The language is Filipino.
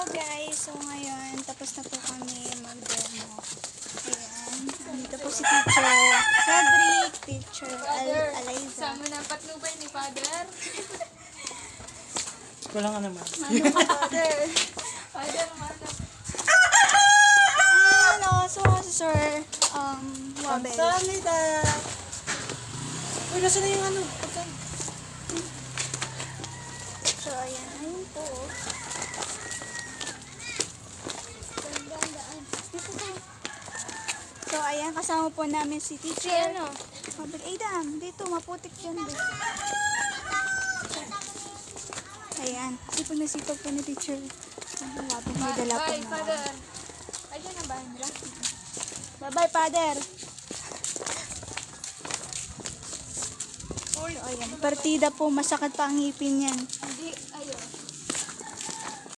Guys, so ngayon tapos na po kami mag-demo. Ayan, dito po si Teacher Cedric, Teacher Aliza. Sama na patnubay ni Father. Kulang ka naman. Ano ka, Father? Father, mana. Ano, so si Sir, Wabel. Kamsahamnida! Uy, nasa na yung ano? Pagkain. So, ayan, ayun po. So, ayan, kasama po namin si Teacher. Ano? Wabel, dam, dito, maputik yan. Ayan, sipag po ni Teacher. Wabel, may dala po Bye, na. Father. Ayan na ba nila? Bye-bye, Father. So, ayan, partida po, masakit pa ang ngipin yan. Hindi, ayun.